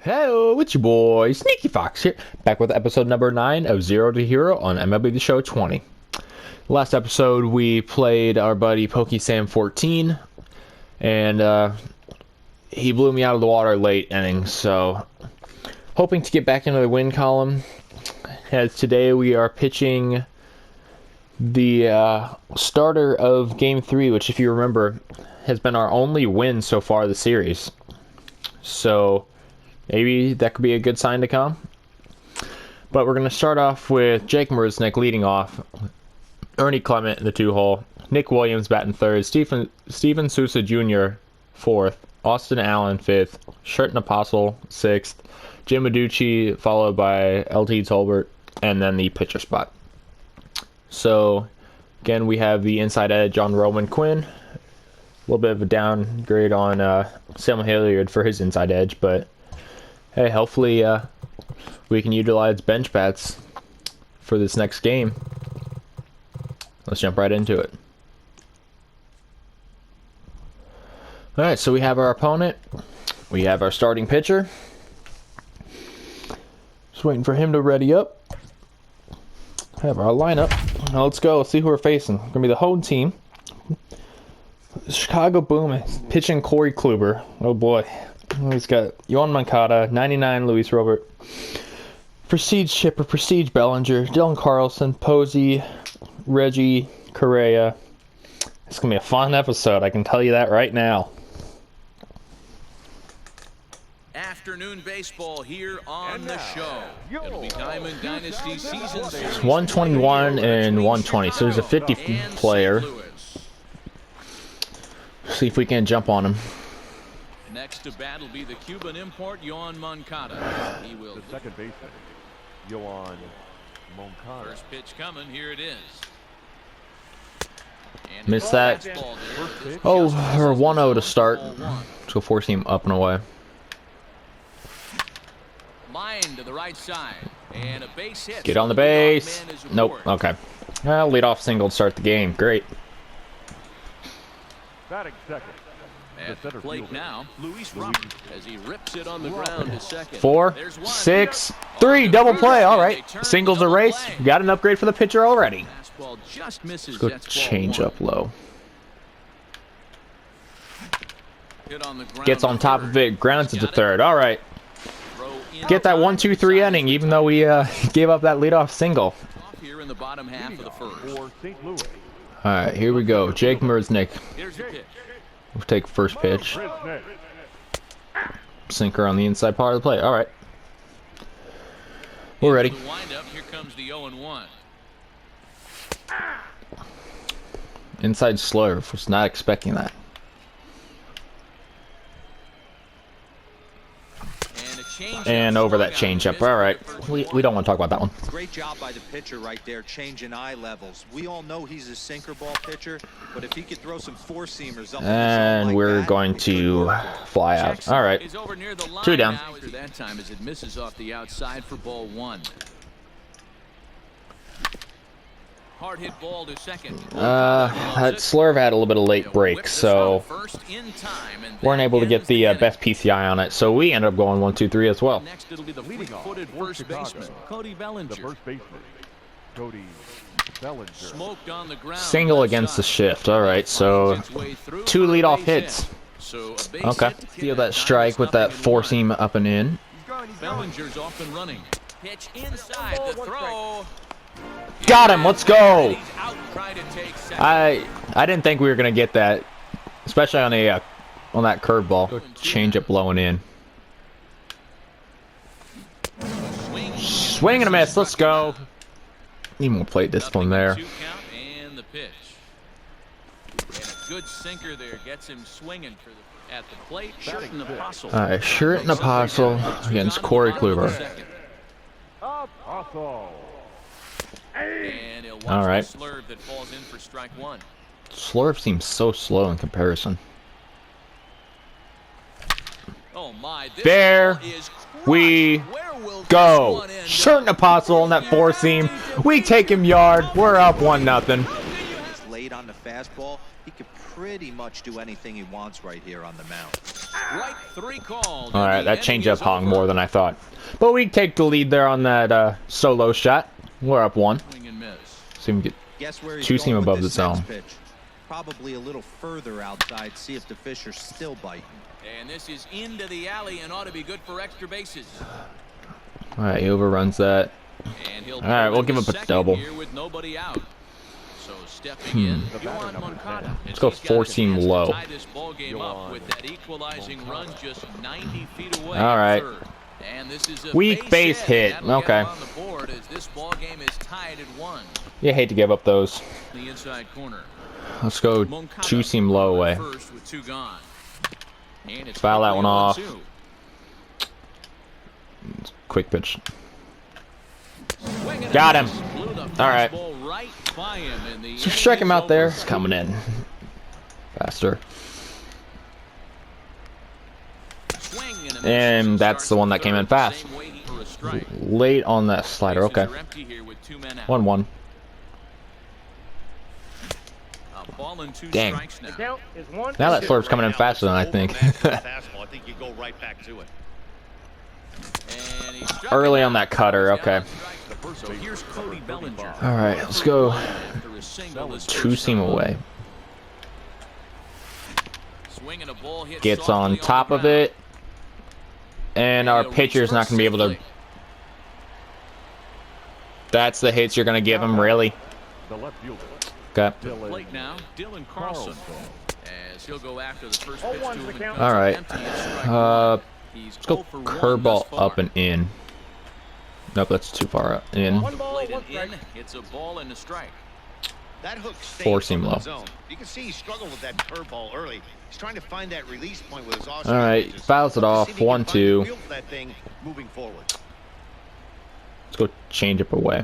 Hello, it's your boy Sneaky Fox here, back with episode number 9 of Zero to Hero on MLB The Show 20. Last episode we played our buddy PokeSam14, and he blew me out of the water late inning, so hoping to get back into the win column, as today we are pitching the starter of Game 3, which, if you remember, has been our only win so far this series. So maybe that could be a good sign to come. But we're going to start off with Jake Merznick leading off, Ernie Clement in the 2-hole, Nick Williams batting third, Steven Sousa Jr. fourth, Austin Allen fifth, Sherton Apostle sixth, Jim Aducci followed by LT Tolbert, and then the pitcher spot. So again, we have the inside edge on Roman Quinn. A little bit of a downgrade on Samuel Hilliard for his inside edge, but hey, hopefully we can utilize bench bats for this next game. Let's jump right into it. Alright, so we have our opponent. We have our starting pitcher. Just waiting for him to ready up. Have our lineup. Now let's go. Let's see who we're facing. It's going to be the home team. The Chicago Boom is pitching Corey Kluber. Oh boy. He's got Yoan Moncada, 99 Luis Robert, Prestige Chipper, Prestige Bellinger, Dylan Carlson, Posey, Reggie, Correa. It's going to be a fun episode, I can tell you that right now. Afternoon baseball here on the show. It'll be Diamond Dynasty season. It's 121 and 120, so there's a 50 player. See if we can jump on him. Next to bat will be the Cuban import, Yoan Moncada. He will. The second baseman, Yoan Moncada. First pitch coming, here it is. And Missed that. Oh, or 1-0 to start. So force him up and away. Line to the right side. And a base hit. Get on the base. Nope. Okay. Well, lead off single to start the game. Great. Batting second. At the plate now, Luis Robert, as he rips it on the ground to second. 4, 6, 3, double play. All right, singles a race. Got an upgrade for the pitcher already. Let's go change up low. Gets on top of it, grounds it to third. All right, get that 1-2-3 inning, even though we gave up that leadoff single. Here in the bottom half of the first. All right, here we go. Jake Merznick. We'll take first pitch. Sinker on the inside part of the plate. All right. We're ready. Here comes the 0-1. Inside slurve. Was not expecting that. And over that changeup. All right. We don't want to talk about that one. Great job by the pitcher right there, changing eye levels. We all know he's a sinker ball pitcher, but if he could throw some four-seamers up and we're going to fly out. All right. 2 down. That time as it misses off the outside for ball 1. Hard hit ball to second. That slurve had a little bit of late break, so weren't able to get the best PCI on it. So we ended up going 1-2-3 as well. Next it'll be the fleet-footed first baseman, Cody Bellinger. The first baseman, Cody Bellinger. Smoked on the ground. Single against the shift. All right, so 2 leadoff hits. Okay, feel that strike with that four seam up and in. Bellinger's off and running. Pitch inside the throw. Got him. Let's go. I didn't think we were gonna get that, especially on a on that curveball. Change it blowing in. Swing and a miss. Let's go. Need more plate discipline there. And the pitch. And a good sinker there gets him swinging for the, at the plate. Sherton Apostle. All right, Sherton Apostle against Corey Kluber. All right. Slurve that falls in for strike 1. Slurve seems so slow in comparison. Oh my, there we go. Sherton Apostle on that four seam. We take him yard. We're up 1-0. Late on the fastball, he could pretty much do anything he wants right here on the mound. Strike 3 called. All right, that changeup hung more than I thought. But we take the lead there on that solo shot. We're up 1. Swing and miss. See if we can Guess where he's two seam going with above the this next zone. pitch. Probably a little further outside. See if the fish are still biting. And this is into the alley and ought to be good for extra bases. All right, he overruns that. And he'll All right, we'll give him a second double. here with nobody out. So stepping in, Yohan Moncada. Let's go 4-seam low. Tie this ball game up with that equalizing run just 90 feet away. All right. And this is a Weak base hit. That'll get Okay. him on the board as this ball game is tied at 1. You hate to give up those. The inside corner. Let's go Moncada 2-seam low away. First with 2 gone. And it's Foul that one off. 0-2. Quick pitch. Swing and a Got him. miss. Blew the All right. fastball right by him, and the So strike him inning is out there. over. It's coming in. Faster. Swing and a miss. And that's the one that came in fast. Same way for a strike. Late on that slider. Bases Okay. are empty here with 2 men out. 1-1. A ball and 2 Dang. strikes now. Count is 1. Now that slurp's coming in faster than I think. Fastball. I think you go right back to it. And he struck Early him on out. that cutter. He's down Okay. on strikes. So here's Cody Bellinger. All right. Let's go After a single this first 2-seam time. away. Swing and a ball hit Gets softly on the top of ground. it. And our He'll pitcher's reach not going to be able to. safely. That's the hits you're going to give him, really? The left fielder. Okay. Dylan Plate now, Dylan Carlson. As he'll go after the first pitch 0-1 to him. the count. All right. Empty and strike one. He's Let's go 0 for 1 curveball thus far. up and in. Nope, that's too far up. In. 1 ball, Played 1 it strike. in. It's a ball and a strike. That hook stayed 4-seam from low. the zone. You can see he struggled with that curveball early. He's trying to find that release point with his off. All right, fouls it off. 1-2. That thing moving forward. Let's go change up away.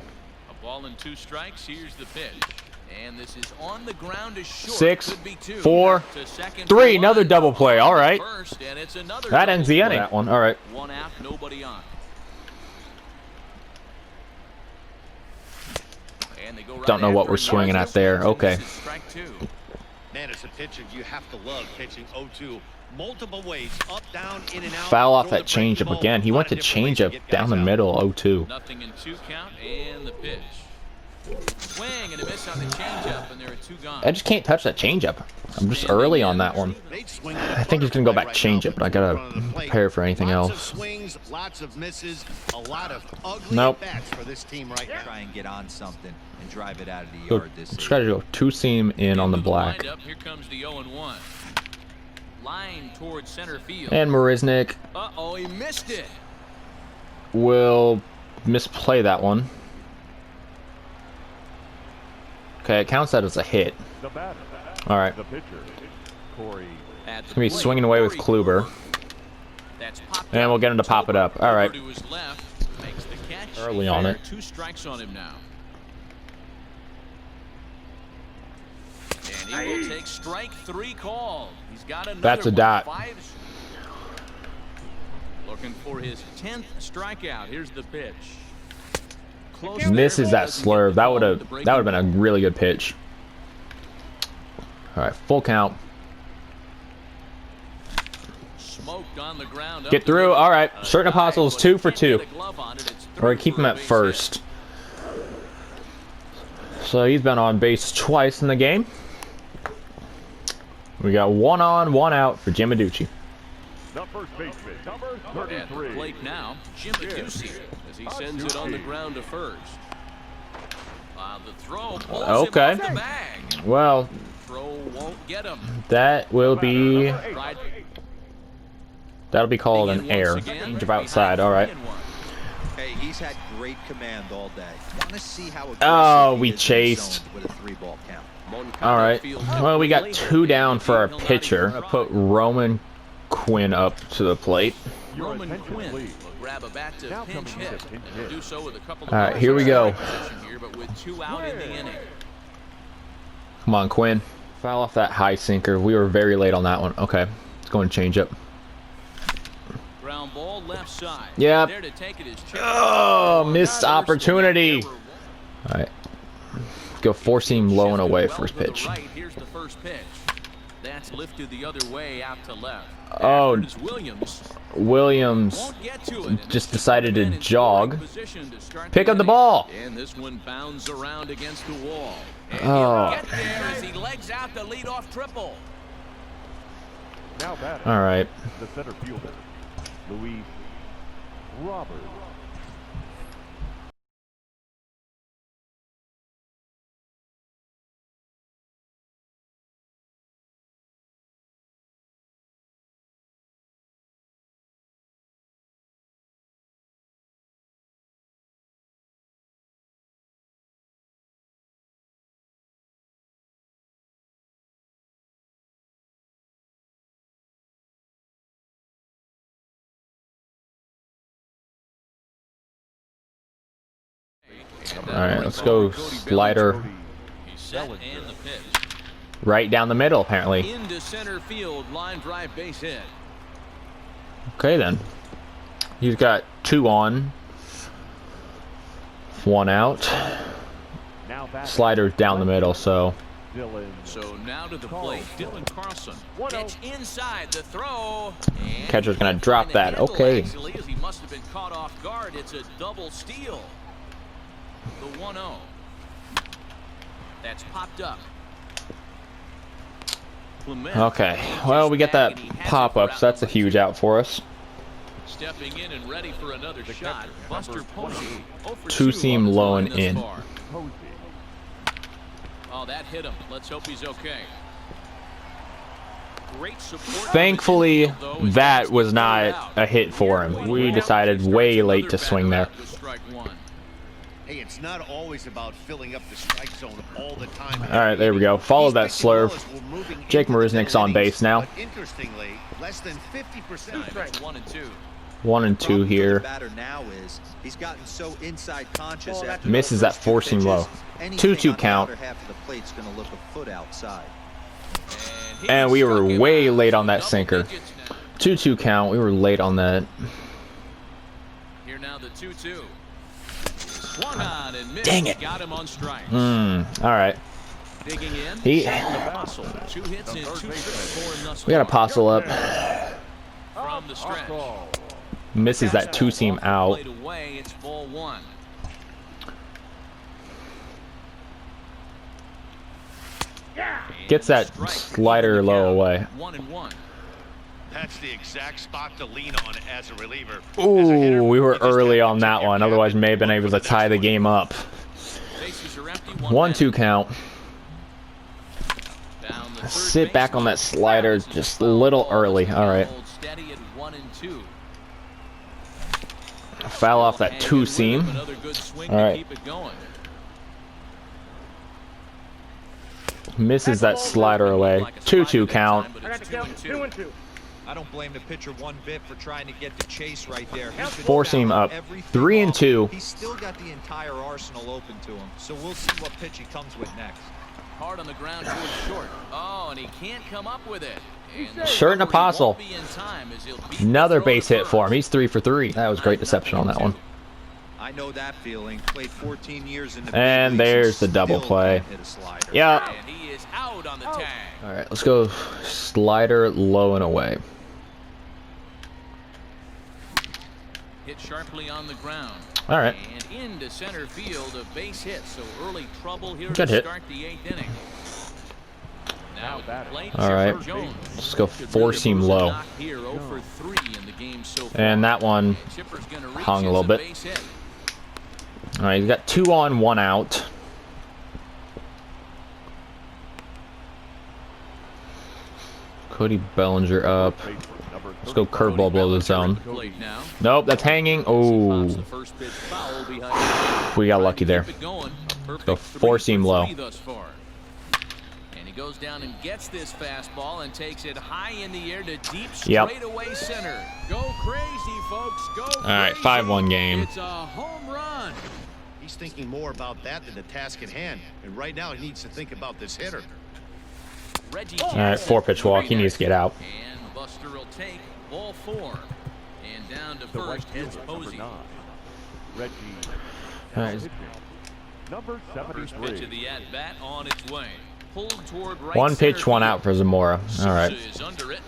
A ball and 2 strikes. Here's the pitch. And this is on the ground is short. 6, Could be 2. 4, To second 3. for Another one. double play. All right. First, and it's another That double ends the play. inning. That one. All right. 1 out, nobody on. And they go right Don't know what after we're it. swinging at there. And Okay. this is strike 2. Man, as a pitcher, you have to love pitching 0-2. Multiple ways, up, down, in and out. Foul off Throw that the breaking changeup ball. again. He A lot went to of different ways changeup get down guys the out. middle. 0-2. Nothing in 2 count, and the pitch. Swing and a miss on the changeup, and there are 2 gone. I just can't touch that changeup. I'm just early on that one. They'd swing I think he's gonna go back changeup, but I gotta prepare for anything Lots else. of swings, lots of misses, a lot of ugly Nope. bats for this team right now. Try and get on something and drive it out of the Go, yard this let's season. try to go 2-seam in on the Into black. windup, here comes the 0-1. Line towards center field. And Marisnik Uh-oh, he missed it. will misplay that one. Okay, it counts that as a hit. The batter. All right. The pitcher. Corey. At the It's gonna be plate, swinging away with Corey Kluber. That's popped And we'll get him to pop it up. All right. Kluber to his left, makes the catch. Early on it. 2 strikes on him now. And he will take strike 3 call. He's got another That's a one. dot. 5. Looking for his 10th strikeout. Here's the pitch. Close Misses there. that Doesn't get slurve. the That ball would with have the that would have been breaking a really good pitch. All right, full count. ball. Smoked on the ground. Get up through. the All right, middle. certain Dive, apostles but 2 for can't 2. get a glove on it. It's Or through keep for him a at base hit. first. So he's been on base twice in the game. We got 1 on, 1 out for Jim Aducci. The first baseman. Number At the 33. plate now, Jim Aducci, as he sends it on the ground to first. The throw pulls Okay. him off the bag. Well, Throw won't get him. that will be Tried that'll be called in an once error. again, Change of outside. All right. 3-1. Hey, he's had great command all day. Want to see how aggressive Oh, he we is in the chased. zone with a 3-ball count. Moncada All right. fields Well, we got late 2 down in for our the game. pitcher. He'll I not put even Roman Quinn up to the plate. Your Roman attention, Quinn please. will grab a bat to Now pinch coming hit, to pinch and he'll hit. do so with a couple of All right, runners here we in go. position here, but with 2 out in the inning. Come on, Quinn. Foul off that high sinker. We were very late on that one. Okay, let's go and change up. Ground ball left side. Yep. There to take it is Chip. Oh, missed Another opportunity. swing. All right, go 4-seam low and away Well first to the pitch. right. Here's the first pitch. That's lifted the other way out to left. Oh, After Williams Williams won't get to it. just decided to jog. Pick up the ball. And this one bounds around against the wall. And Oh. he'll get there as he legs out the leadoff triple. Now batting. All right. The center fielder, Luis Robert. All right, let's go slider He's set and the pitch. right down the middle, apparently. Into center field, line drive base hit. Okay, then. He's got 2 on, 1 out. Now batting. Slider down the middle, so Dylan. So now to the plate, Dylan Carlson. Pitch inside the throw. And Catcher's gonna he drop can't find that. the handle, Okay. Actually, as he must have been caught off guard. It's a double steal. The 1-0. That's popped up. Clement okay. Well, we get that and he has it pop for up, so that's a out huge out for us. Stepping in and ready for another The shot. catcher, Buster number Posey. 0 for 2 Two seam on his low line and thus in. far. Posey. Oh, that hit him. Let's hope he's okay. Great support. Thankfully, from the infield, though, as that he was gets not thrown out. a hit for him. We decided way late to swing there. Strike one. Hey, it's not always about filling up the strike zone all the time. All right, there we go. Follow that slurve. Jake Maruznik's on base now. But interestingly, less than 50%. It's 1 and 2. 1 and 2 Problem for the here. batter now is he's gotten so inside conscious Oh, after Misses the that first 2 four-seam pitches, low. anything 2-2 on the count. outer half of the plate's going to look a foot outside. And we were struck him way out. late on that Double sinker. digits now. 2-2 count. We were late on that. Here now the 2-2. Swung on and missed. Dang it. Got him on strikes. All right. Digging in. He- Apostle. 2 hits and 2 trips for him thus We got a far. Apostle up. From the stretch. Call. Misses that 2-seam out. Played away. It's ball 1. Gets that slider low away. 1-1. That's the exact spot to lean on as a reliever. Ooh, we were early on that one. Otherwise, may have been able to tie the game up. Bases are empty. 1-2 count. Down the third Sit back baseline. on that slider just a little early. All right. Hold steady at 1 and 2. Foul off that Hanging 2-seam. with him, another good swing All to right. keep it going. Misses that slider away. Like a 2-2 strike count. at that time, but it's 2 and 2. I don't blame the pitcher one bit for trying to get the chase right there. He's been Four-seam fouling up. everything 3 and off. 2. He's still got the entire arsenal open to him. So we'll see what pitch he comes with next. Hard on the ground towards short. Oh, and he can't come up with it. And Shirt and the recovery Apostle. won't be in time as he'll beat the Another throw to base hit first. for him. He's 3 for 3. That was great deception on that one. I know that feeling. Played 14 years in the And big leagues there's the double still play. can't hit a slider. Yeah. And he is out on the tag. All right, let's go slider low and away. Hit sharply on the ground. All right. And into center field, a base hit. So early trouble here Good to hit. start the 8th inning. Now at the plate, All right. Chipper Jones. Let's go Could four-seam really low. knock Here, 0 for 3 in the game so far. And that one And Chipper's gonna reach hung a as little bit. base hit. All right, he's got 2 on, 1 out. Cody Bellinger up. Let's go curveball below the zone. Plate now. Nope, that's hanging. Pops Oh, the first pitch foul behind. we got lucky there. Keep it going. A perfect go 3 four-seam for low. 3 thus far. And he goes down and gets this fastball and takes it high in the air to deep Yep. straightaway center. Go crazy, folks. Go All right, crazy. 5-1 game. It's a home run. He's thinking more about that than the task at hand. And right now, he needs to think about this hitter. Reggie All right, 4-pitch walk. He needs to get out. And Buster will take ball 4. And down to The right first, it's fielder, number Posey. 9. Reggie. All right. Pitching. Number First pitch of 73. the at-bat on its way. pulled toward right One pitch, center one field. out for Zamora. All right. Souza is under it.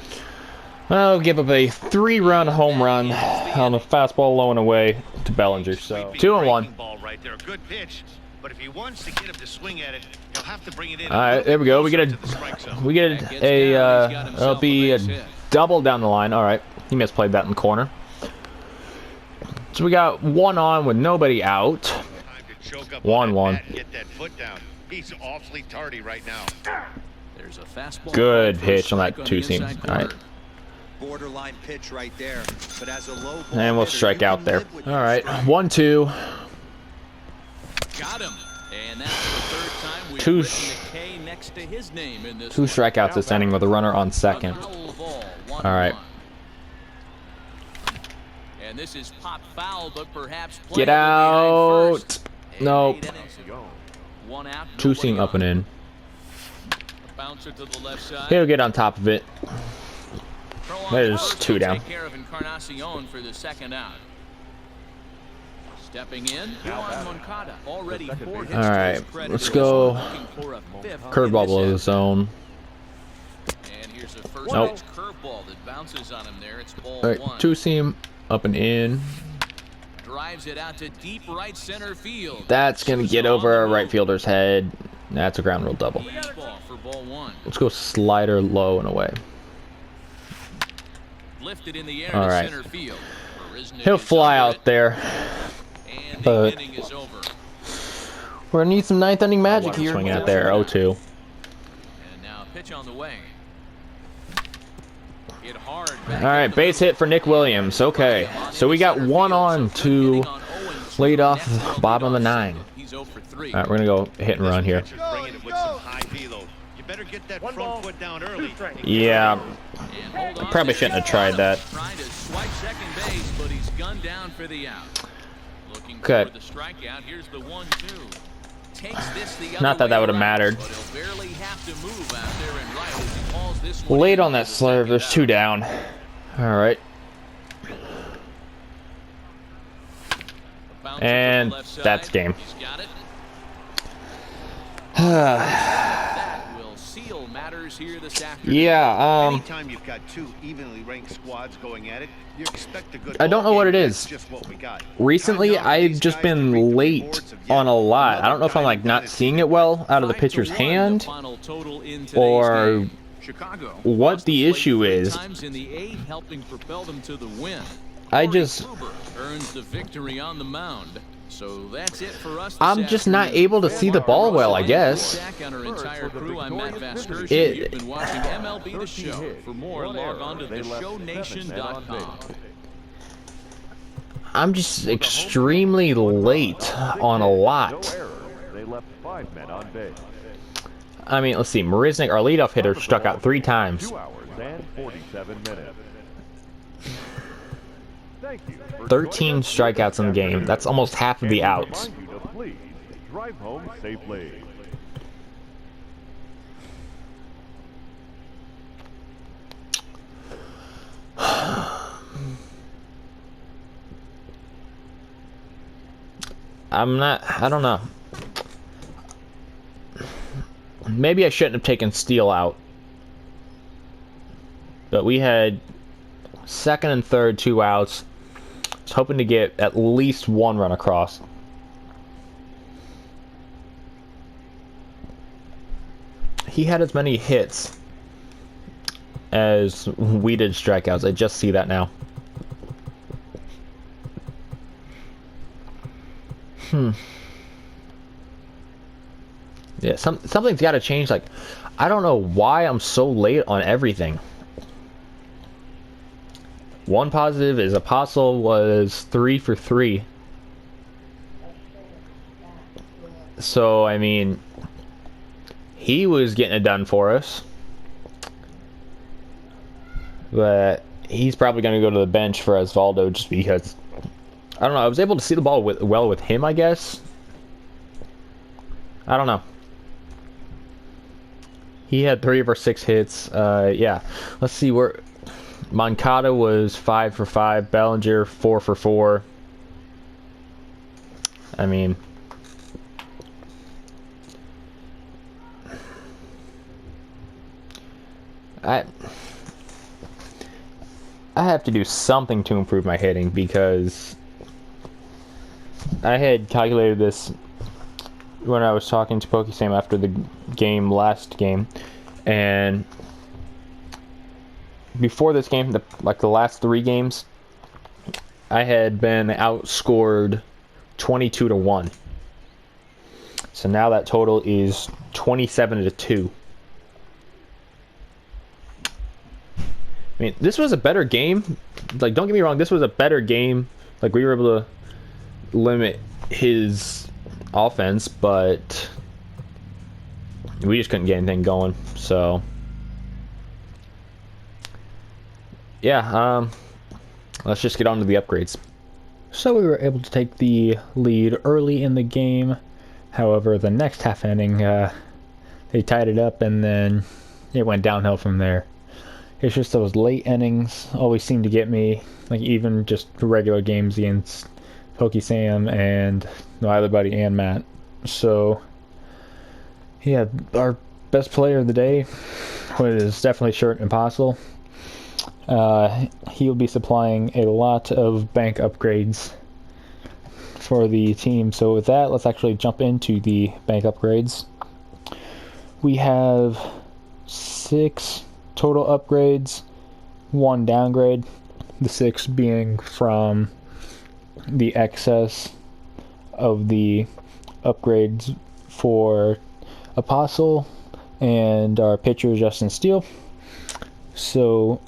I'll give up a 3-run home run on a fastball low and away to Bellinger. So 2-1. Breaking ball right there. A good pitch. But if he wants to get him to swing at it, he'll have to bring it in. All right, there we go. We get it'll be a double down the line. All right, he misplayed that in the corner. So we got 1 on with nobody out. 1-1. Get that foot down. He's awfully tardy right now. There's a fastball. Good pitch on that 2-seam. All right. Borderline pitch right there. But as a low ball And we'll hitter, strike you out can there. live with All your right, strike. 1-2. Got him. And that's the third time we've Two written the K next to his name in this 2 one. strikeouts this inning with a runner on second. A foul ball, All right. 1-1. And this is pop foul, but perhaps Get playable behind out. first. Nope. 8 innings. 1 out, 2-seam nobody up and on. in. Bouncer to the left side. He'll get on top of it. Throw on There's first 2 will down. Take care of Encarnacion for the second out. Stepping in, Juan Moncada. Already 4 hits. All to right, his credit. let's go. Looking for a 5th Curveball in below the this zone. And here's a first Nope. pitch curveball that bounces on him there. It's ball All right, 1. 2-seam up and in. Drives it out to deep right center field. That's gonna get Souza over a on the right move. fielder's head. That's a ground rule double. Deep ball for ball 1. Let's go slider low and away. Lifted in the air All to right. center field. Marisnik He'll is fly under out it, there. and but- the inning is over. We're gonna need some 9th inning magic here. Swinging out there, 0-2. And now a pitch on the way. Hit hard. All right, base hit for Nick Williams. Okay, so we got 1 on to lead off Bob on the 9. He's 0 for 3. All right, we're gonna go hit and run here. Pitcher's bringing it with some high velo. You better get that front foot down early. Yeah, And hold on probably there. shouldn't have tried that. Trying to swipe second base, but he's gunned down for the out. Looking Okay. for the strikeout. Here's the 1-2. Takes this the other Not that that way would have around, mattered. But he'll barely have to move out there and right as he calls this one Late in on for that the slurve. second There's out. 2 down. All right, Bouncer to the and left side. that's game. He's got it. That will seal matters here this afternoon. Yeah. Anytime you've got 2 evenly ranked squads going at it, you expect a good I don't ball know what game. it That's is. just what we got. Recently, Time now for I've these just guys to read been the late reports of yet on a lot. I don't know if I'm another like not Dynasty seeing it well out of the 5-1 pitcher's the hand, final total in today's or game. Chicago what lost the plate issue 3 is. times in the 8th, helping propel them to the win. I Corey just- Kluber earns the victory on the mound. So that's it for us. I'm just not able to see the ball well, I guess. Back on our entire crew, I'm Matt Vasgersian. It- You've been watching MLB The Show. For more, log on to theshownation.com. I'm just extremely late on a No lot. errors. They left 5 men on base. I mean, let's see. Marisnik, our leadoff hitter, struck out 3 times. 2 hours and 47 minutes. Thank you for 13 joining us here strikeouts in the this game. afternoon. That's almost half of And the we outs. remind you to please drive home safely. I don't know. Maybe I shouldn't have taken Steele out. But we had second and third, 2 outs. I was hoping to get at least 1 run across. He had as many hits as we did strikeouts. I just see that now. Yeah, something's got to change. Like, I don't know why I'm so late on everything. One positive is Apostle was 3 for 3. So, I mean, he was getting it done for us. But he's probably going to go to the bench for Osvaldo just because, I don't know, I was able to see the ball well with him, I guess. I don't know. He had 3 of our 6 hits. Yeah. Let's see where Moncada was 5 for 5. Bellinger 4 for 4. I mean, I have to do something to improve my hitting because I had calculated this when I was talking to PokeSam after the last game, and before this game, the last 3 games, I had been outscored 22-1. So now that total is 27-2. I mean, this was a better game. Like, don't get me wrong, this was a better game. Like, we were able to limit his offense, but we just couldn't get anything going. So, yeah, let's just get on to the upgrades. So we were able to take the lead early in the game. However, the next half inning, they tied it up, and then it went downhill from there. It's just those late innings always seem to get me, like even just regular games against PokeSam and my other buddy and Matt. So, yeah, our best player of the day was definitely Shirt Impossible. He'll be supplying a lot of bank upgrades for the team. So with that, let's actually jump into the bank upgrades. We have 6 total upgrades, 1 downgrade, the 6 being from the excess of the upgrades for Apostle and our pitcher Justin Steele. So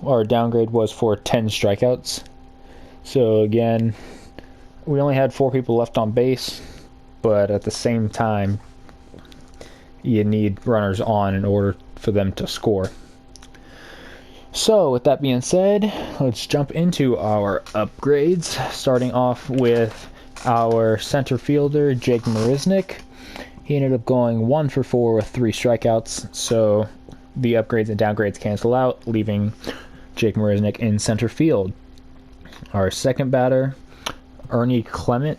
our downgrade was for 10 strikeouts. So again, we only had 4 people left on base, but at the same time, you need runners on in order for them to score. So with that being said, let's jump into our upgrades, starting off with our center fielder, Jake Marisnick. He ended up going 1 for 4 with 3 strikeouts, so the upgrades and downgrades cancel out, leaving Jake Marisnick in center field. Our second batter, Ernie Clement,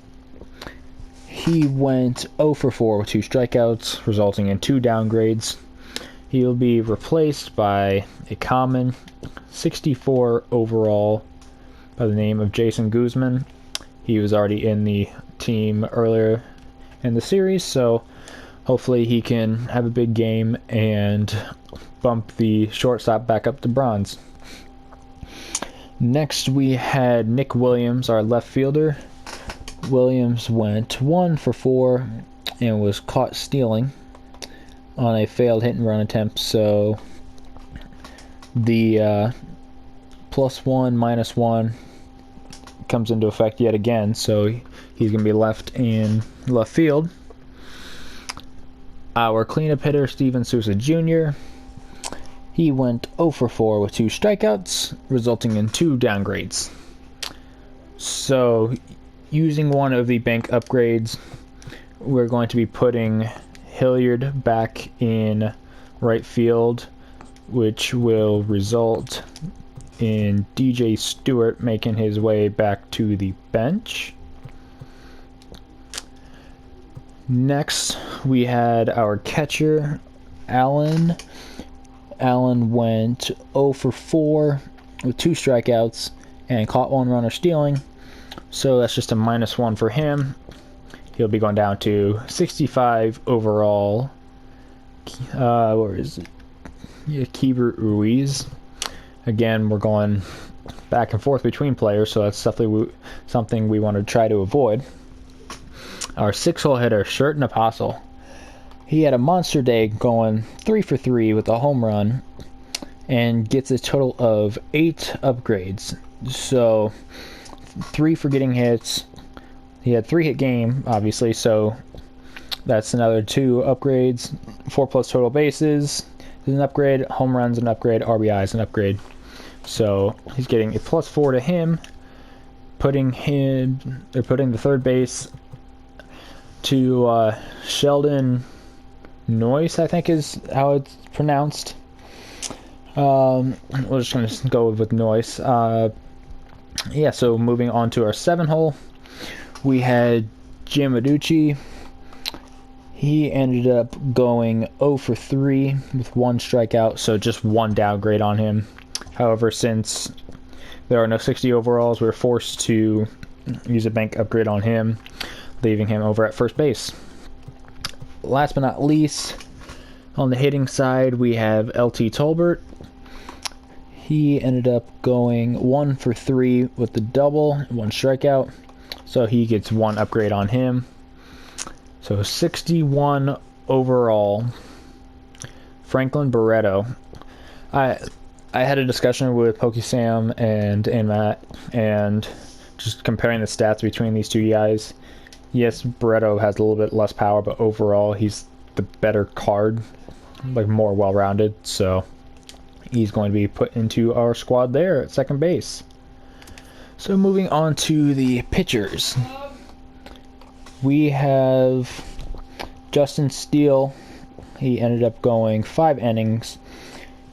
he went 0 for 4 with 2 strikeouts, resulting in 2 downgrades. He'll be replaced by a common 64 overall by the name of Jason Guzman. He was already in the team earlier in the series, so hopefully he can have a big game and bump the shortstop back up to bronze. Next we had Nick Williams, our left fielder. Williams went 1 for 4 and was caught stealing on a failed hit and run attempt, so the +1 -1 comes into effect yet again, so he's going to be left in left field. Our cleanup hitter, Steven Sousa Jr., he went 0 for 4 with 2 strikeouts, resulting in 2 downgrades. So, using one of the bank upgrades, we're going to be putting Hilliard back in right field, which will result in DJ Stewart making his way back to the bench. Next, we had our catcher, Allen. Allen went 0 for 4 with 2 strikeouts and caught 1 runner stealing, so that's just a -1 for him. He'll be going down to 65 overall. Where is it? Yeah, Keibert Ruiz. Again, we're going back and forth between players, so that's something we want to try to avoid. Our 6-hole hitter, Shirt Apostle. He had a monster day going 3 for 3 with a home run and gets a total of 8 upgrades. So 3 for getting hits. He had 3-hit game, obviously, so that's another 2 upgrades. 4 plus total bases is an upgrade, home runs an upgrade, RBI is an upgrade. So he's getting a +4 to him, putting the third base to Sheldon Noyce, I think is how it's pronounced. We're just going to go with Noyce. Yeah, so moving on to our 7-hole, we had Jim Aducci. He ended up going 0 for 3 with 1 strikeout, so just 1 downgrade on him. However, since there are no 60 overalls, we were forced to use a bank upgrade on him, leaving him over at first base. Last but not least, on the hitting side, we have LT Tolbert. He ended up going 1 for 3 with the double, 1 strikeout, so he gets 1 upgrade on him. So 61 overall. Franklin Barreto. I had a discussion with Pokey Sam and Matt, and just comparing the stats between these two guys. Yes, Barreto has a little bit less power, but overall he's the better card, like more well-rounded. So he's going to be put into our squad there at second base. So moving on to the pitchers. We have Justin Steele. He ended up going 5 innings,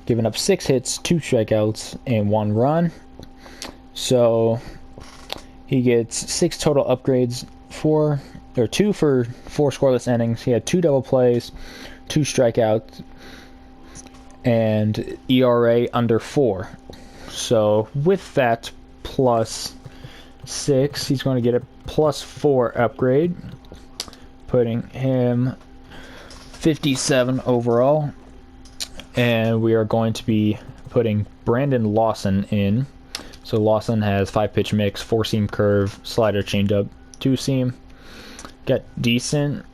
giving up 6 hits, 2 strikeouts, and 1 run. So he gets 6 total upgrades, 2 for 4 scoreless innings. He had 2 double plays, 2 strikeouts, and ERA under 4. So with that plus 6, he's going to get a plus 4 upgrade, putting him 57 overall. And we are going to be putting Brandon Lawson in. So Lawson has 5-pitch mix, 4-seam curve, slider, changeup, 2-seam. Got decent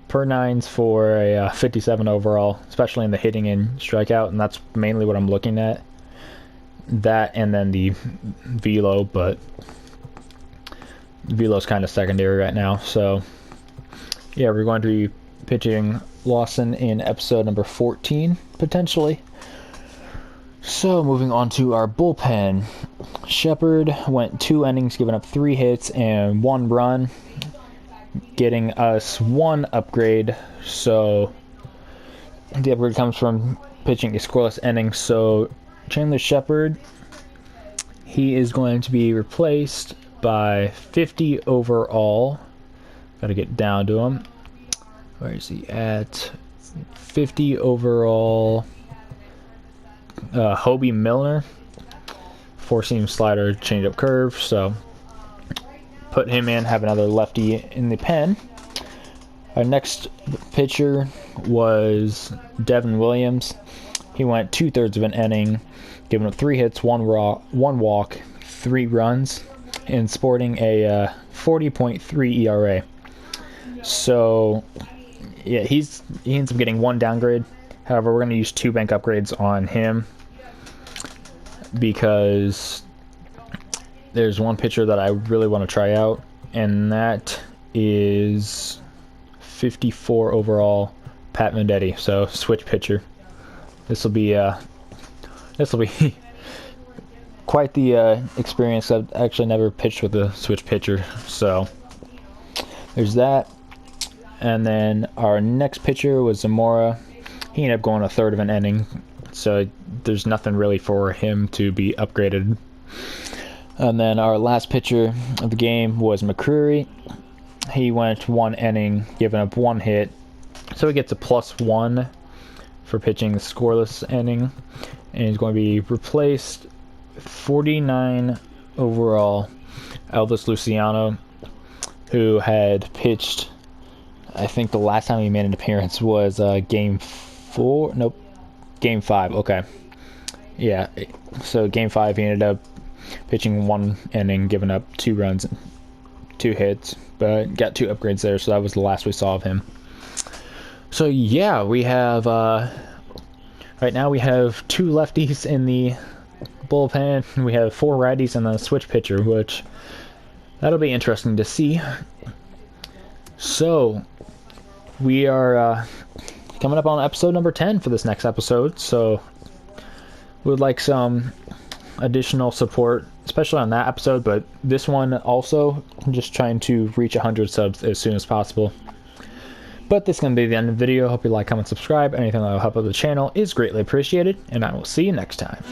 per 9s for a 57 overall, especially in the hitting and strikeout, and that's mainly what I'm looking at. That and then the velo, but velo's kind of secondary right now. So yeah, we're going to be pitching Lawson in episode number 14 potentially. So moving on to our bullpen. Shepard went 2 innings, giving up 3 hits and 1 run, getting us 1 upgrade. So the upgrade comes from pitching a scoreless inning. So Chandler Shepard, he is going to be replaced by 50 overall. Got to get down to him. Where is he at? 50 overall. Hobie Milner, 4-seam slider, changeup curve. So put him in, have another lefty in the pen. Our next pitcher was Devin Williams. He went 2/3 of an inning, giving up 3 hits, 1 walk, 3 runs, and sporting a 40.3 ERA. So yeah, he ends up getting 1 downgrade. However, we're going to use 2 bank upgrades on him because there's one pitcher that I really want to try out, and that is 54 overall Pat Venditti. So switch pitcher. This will be quite the experience. I've actually never pitched with a switch pitcher, so there's that. And then our next pitcher was Zamora. He ended up going 1/3 of an inning, so there's nothing really for him to be upgraded. And then our last pitcher of the game was McCreary. He went 1 inning, giving up 1 hit, so he gets a +1 for pitching the scoreless inning, and he's going to be replaced 49 overall Elvis Luciano, who had pitched, I think the last time he made an appearance was game 5. Okay, yeah, so game 5 he ended up pitching 1 inning, giving up 2 runs and 2 hits, but got 2 upgrades there, so that was the last we saw of him. So yeah, we have right now we have 2 lefties in the bullpen. We have 4 righties and then a switch pitcher, which that'll be interesting to see. So we are coming up on episode number 10 for this next episode, so we would like some additional support, especially on that episode, but this one also, I'm just trying to reach 100 subs as soon as possible. But this is going to be the end of the video. Hope you like, comment, subscribe. Anything that will help out the channel is greatly appreciated, and I will see you next time.